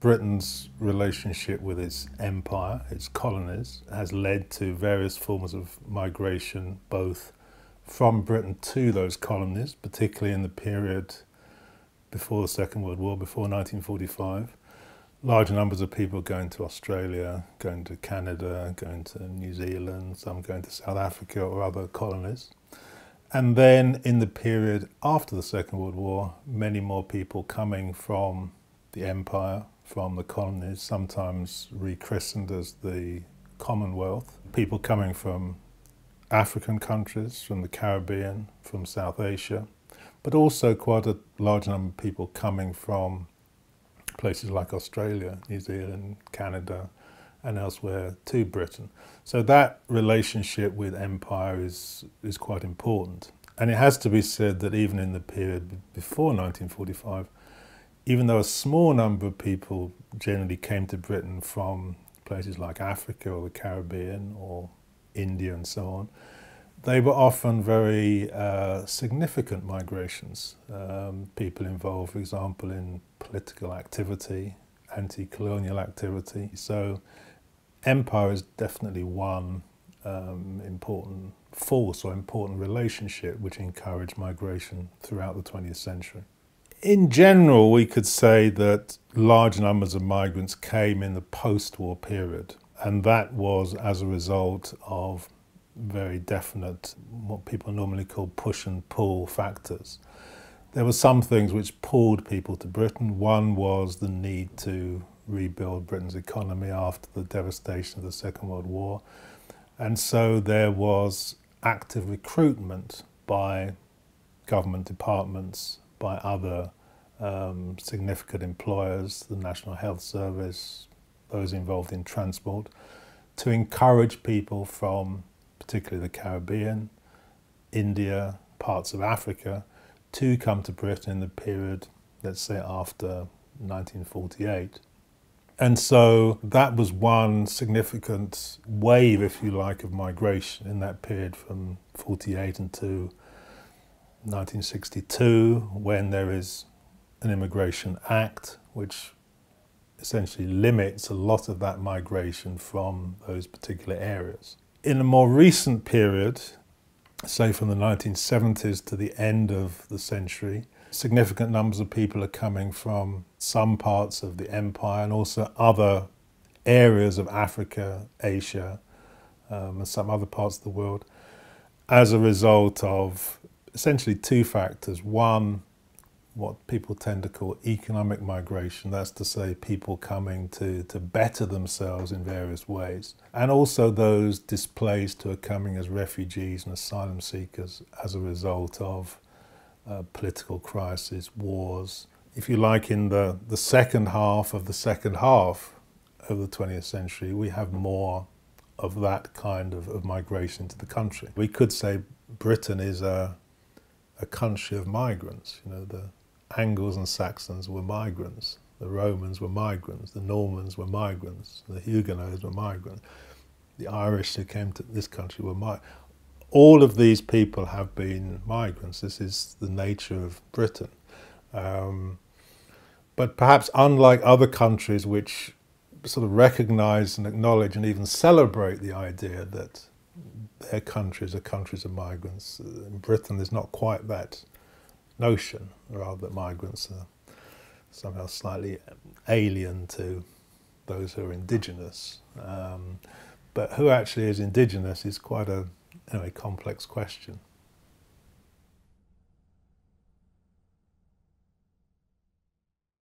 Britain's relationship with its empire, its colonies, has led to various forms of migration, both from Britain to those colonies, particularly in the period before the Second World War, before 1945. Large numbers of people going to Australia, going to Canada, going to New Zealand, some going to South Africa or other colonies. And then in the period after the Second World War, many more people coming from the empire, from the colonies, sometimes rechristened as the Commonwealth. People coming from African countries, from the Caribbean, from South Asia, but also quite a large number of people coming from places like Australia, New Zealand, Canada, and elsewhere to Britain. So that relationship with empire is quite important. And it has to be said that even in the period before 1945, even though a small number of people generally came to Britain from places like Africa or the Caribbean or India and so on, they were often very significant migrations. People involved, for example, in political activity, anti-colonial activity. So empire is definitely one important force or important relationship which encouraged migration throughout the 20th century. In general, we could say that large numbers of migrants came in the post-war period, and that was as a result of very definite, what people normally call push and pull factors. There were some things which pulled people to Britain. One was the need to rebuild Britain's economy after the devastation of the Second World War. And so there was active recruitment by government departments, by other significant employers, the National Health Service, those involved in transport, to encourage people from particularly the Caribbean, India, parts of Africa, to come to Britain in the period, let's say, after 1948. And so that was one significant wave, if you like, of migration in that period from 48 into 1962, when there is an Immigration Act which essentially limits a lot of that migration from those particular areas. In a more recent period, say from the 1970s to the end of the century, significant numbers of people are coming from some parts of the empire and also other areas of Africa, Asia, and some other parts of the world, as a result of essentially two factors. One, what people tend to call economic migration, that's to say people coming to better themselves in various ways, and also those displaced who are coming as refugees and asylum seekers as a result of political crisis, wars. If you like, in the second half of the 20th century, we have more of that kind of migration to the country. We could say Britain is a country of migrants. You know, the Angles and Saxons were migrants, the Romans were migrants, the Normans were migrants, the Huguenots were migrants, the Irish who came to this country were migrants. All of these people have been migrants. This is the nature of Britain. But perhaps unlike other countries which sort of recognise and acknowledge and even celebrate the idea that their countries are countries of migrants, in Britain there's not quite that notion, rather that migrants are somehow slightly alien to those who are indigenous. But who actually is indigenous is quite a complex question.